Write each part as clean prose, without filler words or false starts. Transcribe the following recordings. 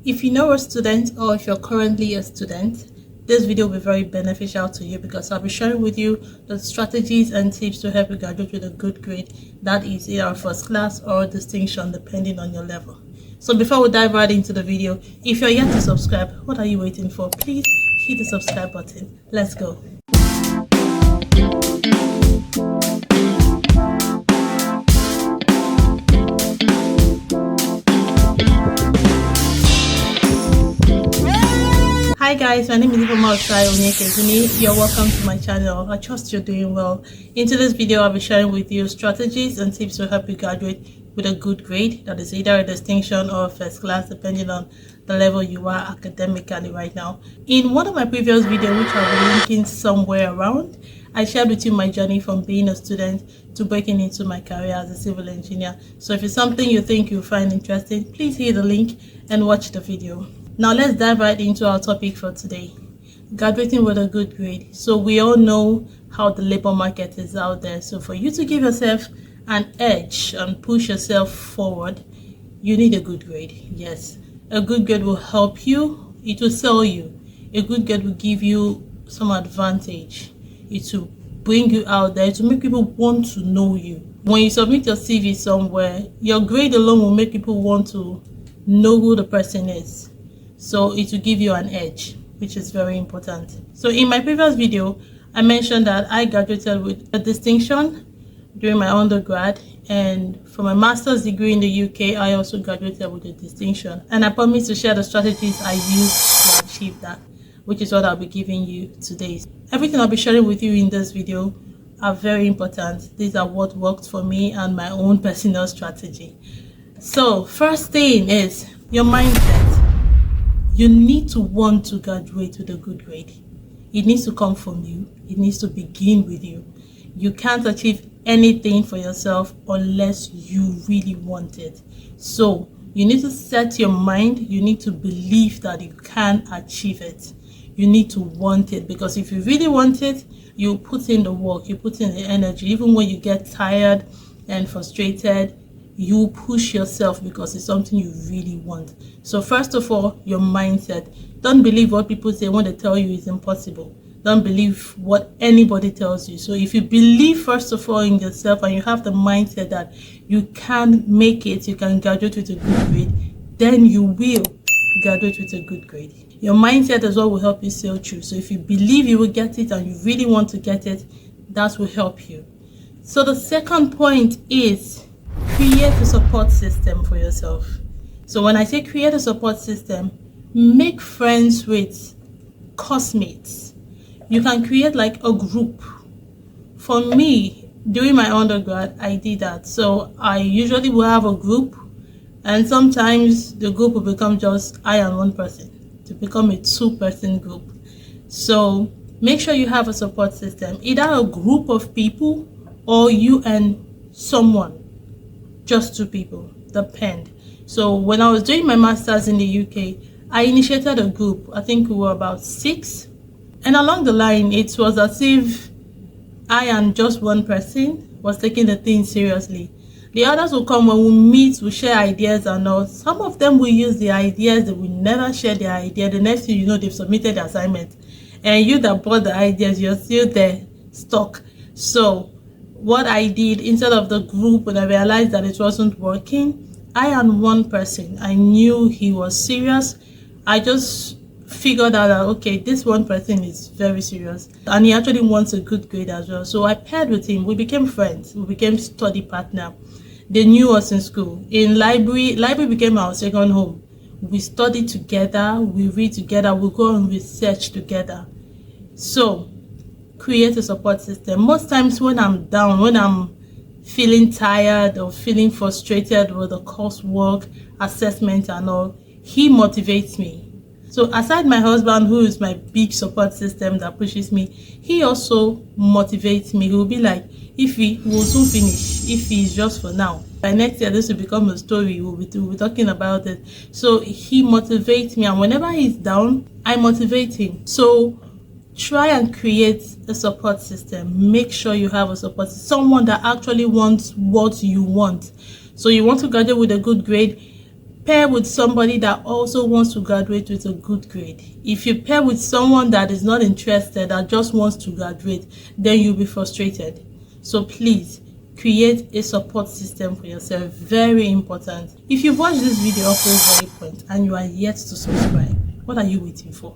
If you know a student or if you're currently a student, this video will be very beneficial to you because I'll be sharing with you the strategies and tips to help you graduate with a good grade, that is either first class or distinction depending on your level. So before we dive right into the video, if you're yet to subscribe, what are you waiting for? Please hit the subscribe button. Let's go. Hi guys, my name is Ifeoma Ossai, Onyekezini. You're welcome to my channel. I trust you're doing well. Into this video, I'll be sharing with you strategies and tips to help you graduate with a good grade, that is either a distinction or first class depending on the level you are academically right now. In one of my previous videos, which I'll be linking somewhere around, I shared with you my journey from being a student to breaking into my career as a civil engineer. So if it's something you think you'll find interesting, please hit the link and watch the video. Now let's dive right into our topic for today, graduating with a good grade. So we all know how the labor market is out there. So for you to give yourself an edge and push yourself forward, you need a good grade. Yes, a good grade will help you. It will sell you. A good grade will give you some advantage. It will bring you out there to make people want to know you. When you submit your CV somewhere, your grade alone will make people want to know who the person is. So it will give you an edge, which is very important. So in my previous video, I mentioned that I graduated with a distinction during my undergrad, and for my master's degree in the UK, I also graduated with a distinction. And I promised to share the strategies I used to achieve that, which is what I'll be giving you today. Everything I'll be sharing with you in this video are very important. These are what worked for me and my own personal strategy. So first thing is your mindset. You need to want to graduate with a good grade. It needs to come from you. It needs to begin with you. You can't achieve anything for yourself unless you really want it. So you need to set your mind. You need to believe that you can achieve it. You need to want it, because if you really want it, you put in the work, you put in the energy. Even when you get tired and frustrated, you push yourself because it's something you really want. So first of all, your mindset. Don't believe what people say when they tell you it's impossible. Don't believe what anybody tells you. So if you believe first of all in yourself and you have the mindset that you can make it, you can graduate with a good grade, then you will graduate with a good grade. Your mindset is what will help you sail through. So if you believe you will get it and you really want to get it, that will help you. So the second point is create a support system for yourself. So when I say create a support system, make friends with classmates. You can create like a group. For me, during my undergrad, I did that. So I usually will have a group, and sometimes the group will become just I and one person, to become a two-person group. So make sure you have a support system, either a group of people or you and someone. Just two people, depend. So when I was doing my master's in the UK, I initiated a group. I think we were about 6. And along the line, it was as if I and just one person was taking the thing seriously. The others will come when we meet, we share ideas and all. Some of them will use the ideas, they will never share their idea. The next thing you know, they've submitted the assignment. And you that brought the ideas, you're still there, stuck. So what I did, instead of the group, when I realized that it wasn't working, I and one person, I knew he was serious. I just figured out that, okay, this one person is very serious and he actually wants a good grade as well. So I paired with him. We became friends. We became study partner. They knew us in school. In library became our second home. We studied together. We read together. We go and research together. So create a support system. Most times when I'm down, when I'm feeling tired or feeling frustrated with the coursework, assessment and all, he motivates me. So aside my husband, who is my big support system that pushes me, he also motivates me. He will be like, Ify, we'll soon finish. Ify is just for now. By next year, this will become a story. We'll be talking about it. So he motivates me, and whenever he's down, I motivate him. So try and create a support system. Make sure you have a support system, someone that actually wants what you want. So you want to graduate with a good grade, pair with somebody that also wants to graduate with a good grade. If you pair with someone that is not interested, that just wants to graduate, then you'll be frustrated. So please create a support system for yourself. Very important. If you've watched this video up to this very point and you are yet to subscribe, what are you waiting for?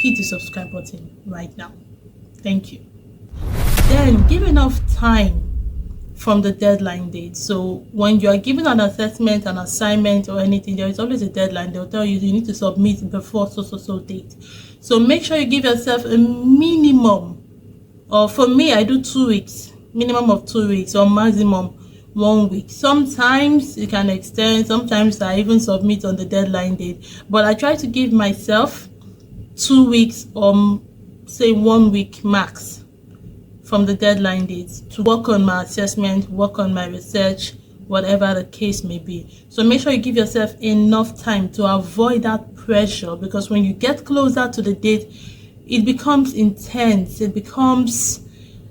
Hit the subscribe button right now. Thank you. Then give enough time from the deadline date. So when you are given an assessment, an assignment, or anything, there is always a deadline. They'll tell you need to submit before so date. So make sure you give yourself a minimum, or for me, I do 2 weeks, minimum of 2 weeks, or maximum 1 week. Sometimes it can extend, sometimes I even submit on the deadline date, but I try to give myself 2 weeks or say 1 week max from the deadline dates to work on my assessment, work on my research, whatever the case may be. So make sure you give yourself enough time to avoid that pressure, because when you get closer to the date, it becomes intense. It becomes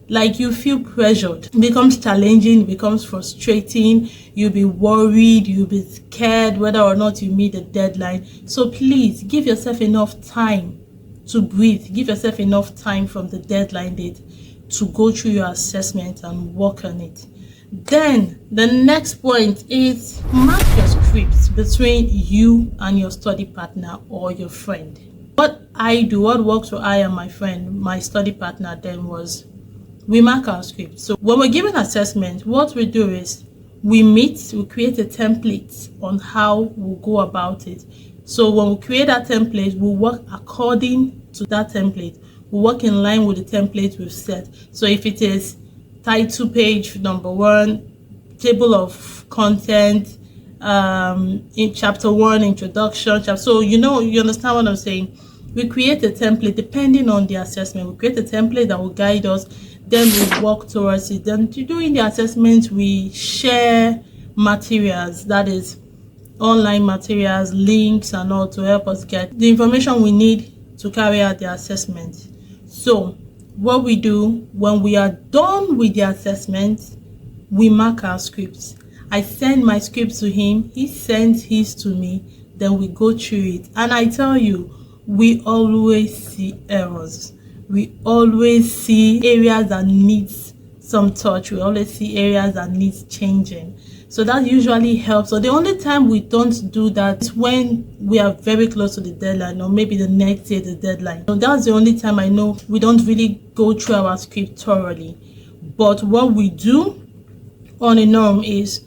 like you feel pressured. It becomes challenging, it becomes frustrating. You'll be worried, you'll be scared whether or not you meet the deadline. So please give yourself enough time to breathe. Give yourself enough time from the deadline date to go through your assessment and work on it. Then the next point is mark your scripts between you and your study partner or your friend. What I do, what works for I and my friend, my study partner, then was we mark our scripts. So when we're giving assessment, what we do is we meet, we create a template on how we'll go about it. So when we create that template, we'll work according to that template. We work in line with the template we've set. So if it is title page number 1, table of content, in chapter 1, introduction, so you understand what I'm saying. We create a template depending on the assessment. We create a template that will guide us. Then we work towards it. Then during the assessment, we share materials, that is online materials, links and all, to help us get the information we need to carry out the assessment. So what we do when we are done with the assessment, we mark our scripts. I send my script to him, he sends his to me, then we go through it. And I tell you, we always see errors. We always see areas that needs some touch. We always see areas that needs changing. So that usually helps. So the only time we don't do that is when we are very close to the deadline, or maybe the next day the deadline. So that's the only time I know we don't really go through our script thoroughly. But what we do on a norm is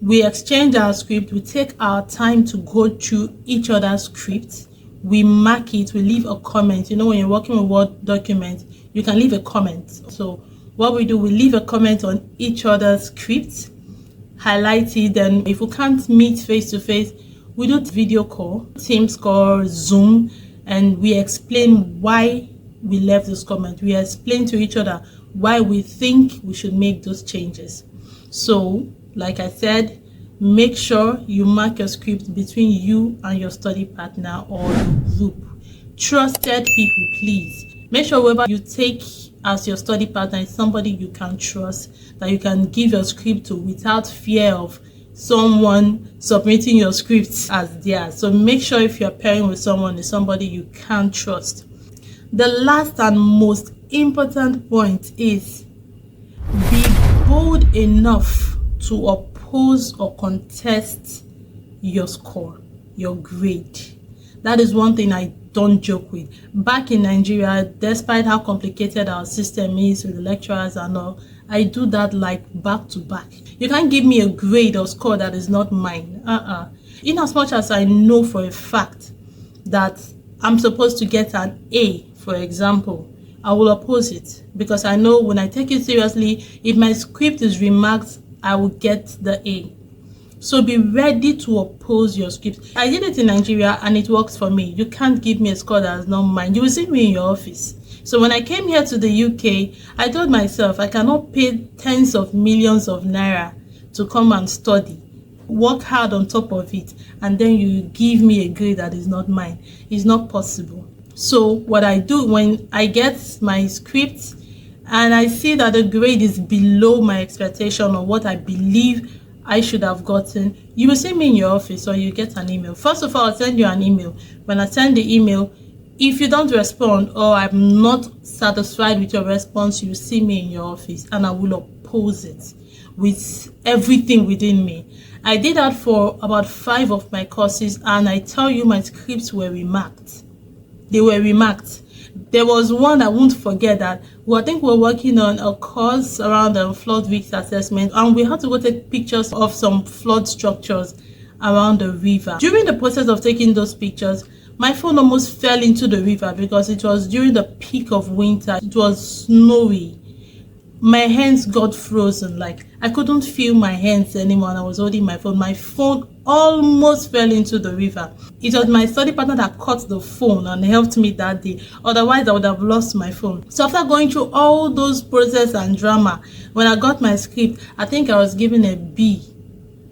we exchange our script. We take our time to go through each other's scripts. We mark it, we leave a comment. When you're working with Word documents, you can leave a comment. So what we do, we leave a comment on each other's scripts, highlight it. Then if we can't meet face to face, we do video call, Teams call, Zoom, and we explain why we left this comment. We explain to each other why we think we should make those changes. So like I said, make sure you mark your script between you and your study partner or your group. Trusted people, please. Make sure whoever you take as your study partner is somebody you can trust, that you can give your script to without fear of someone submitting your scripts as theirs. So make sure if you're pairing with someone, is somebody you can trust. The last and most important point is be bold enough to oppose or contest your score, your grade. That is one thing I don't joke with. Back in Nigeria, despite how complicated our system is with the lecturers and all, I do that like back to back. You can't give me a grade or score that is not mine. In as much as I know for a fact that I'm supposed to get an A, for example, I will oppose it, because I know when I take it seriously, if my script is remarked, I will get the A. So be ready to oppose your script. I did it in Nigeria and it works for me. You can't give me a score that is not mine. You will see me in your office. So when I came here to the UK, I told myself I cannot pay tens of millions of naira to come and study, work hard on top of it, and then you give me a grade that is not mine. It's not possible. So what I do when I get my script and I see that the grade is below my expectation or what I believe I should have gotten, you will see me in your office or you get an email. First of all, I'll send you an email. When I send the email, if you don't respond or I'm not satisfied with your response, you see me in your office and I will oppose it with everything within me. I did that for about 5 of my courses, and I tell you, my scripts were remarked. They were remarked. There was one I won't forget that I think we're working on a course around the flood risk assessment, and we had to go take pictures of some flood structures around the river. During the process of taking those pictures, my phone almost fell into the river because it was during the peak of winter. It was snowy. My hands got frozen. Like, I couldn't feel my hands anymore, and I was holding my phone. My phone almost fell into the river. It was my study partner that caught the phone and helped me that day. Otherwise, I would have lost my phone. So after going through all those process and drama, when I got my script, I think I was given a B.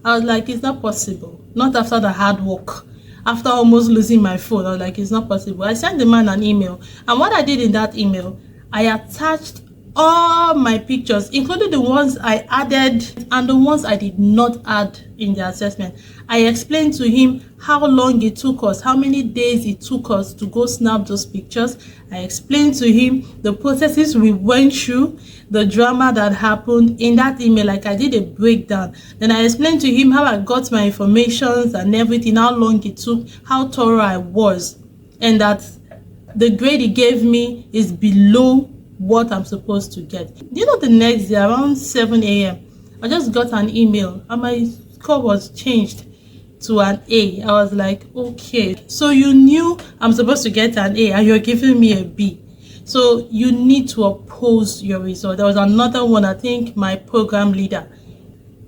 I was like, it's not possible. Not after the hard work. After almost losing my phone, I was like, it's not possible. I sent the man an email, and what I did in that email, I attached all my pictures, including the ones I added and the ones I did not add in the assessment. I explained to him how long it took us, how many days it took us to go snap those pictures. I explained to him the processes we went through, the drama that happened in that email. Like, I did a breakdown. Then I explained to him how I got my information and everything, how long it took, how thorough I was, and that the grade he gave me is below what I'm supposed to get. You know, the next day around 7 a.m. I just got an email and my score was changed to an A. I was like, okay, so you knew I'm supposed to get an A and you're giving me a B. So you need to oppose your result. There was another one, I think my program leader.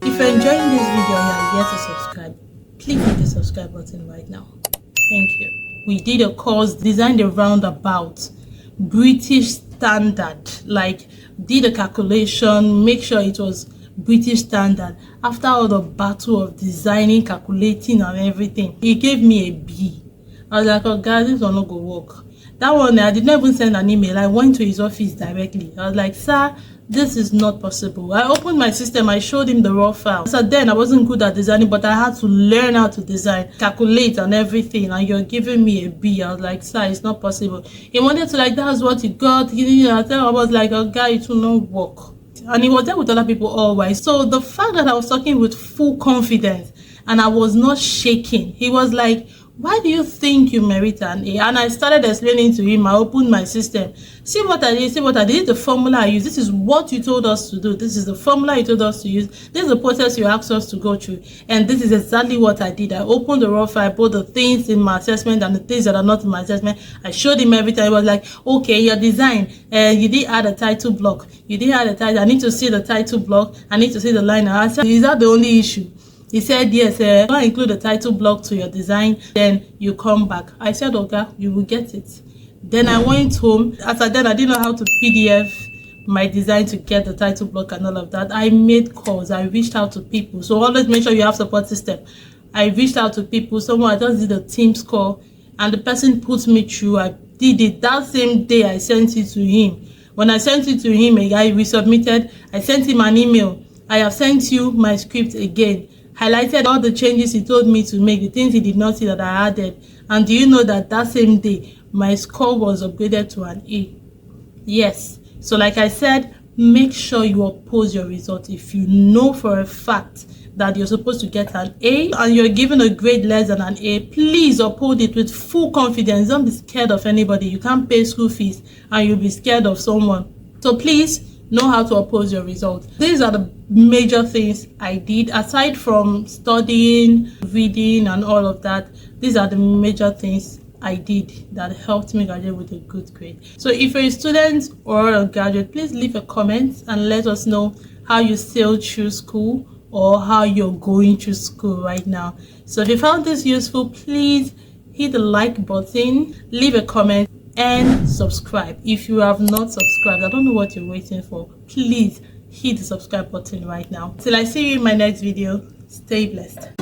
If you're enjoying this video and you're yet to subscribe, please hit the subscribe button right now. Thank you. We did a course, designed a roundabout, British standard, like did a calculation, make sure it was British standard. After all the battle of designing, calculating and everything, he gave me a B. I was like, oh guys, this will not go work. That one, I did not even send an email. I went to his office directly. I was like, sir, this is not possible. I opened my system, I showed him the raw file. So then I wasn't good at designing, but I had to learn how to design, calculate and everything, and you're giving me a B. I was like, sir, it's not possible. He wanted to, like, that's what you got. I was like, oh guy, it will not work. And he was there with other people always. So the fact that I was talking with full confidence and I was not shaking, he was like, why do you think you merit an A? And I started explaining to him. I opened my system. See what I did, see what I did. This is the formula I use. This is what you told us to do. This is the formula you told us to use. This is the process you asked us to go through. And this is exactly what I did. I opened the raw file, both the things in my assessment and the things that are not in my assessment. I showed him everything. He was like, okay, your design, you did add a title block. You did add a title. I need to see the title block. I need to see the line. I said, is that the only issue? He said, yes, I'll include the title block to your design, then you come back. I said, okay, you will get it. Then I went home. After that, I didn't know how to PDF my design to get the title block and all of that. I made calls. I reached out to people. So always make sure you have support system. I reached out to people. Someone, I just did a Teams call, and the person put me through. I did it. That same day, I sent it to him. When I sent it to him, I resubmitted. I sent him an email. I have sent you my script again. Highlighted all the changes he told me to make, the things he did not see that I added. And do you know that that same day, my score was upgraded to an A? Yes. So like I said, make sure you oppose your result. If you know for a fact that you're supposed to get an A and you're given a grade less than an A, please uphold it with full confidence. Don't be scared of anybody. You can't pay school fees and you'll be scared of someone. So please know how to oppose your results. These are the major things I did. Aside from studying, reading and all of that, these are the major things I did that helped me graduate with a good grade. So if you're a student or a graduate, please leave a comment and let us know how you sailed through school or how you're going through school right now. So if you found this useful, please hit the like button, leave a comment and subscribe. If you have not subscribed, I don't know what you're waiting for. Please hit the subscribe button right now. Till I see you in my next video, stay blessed.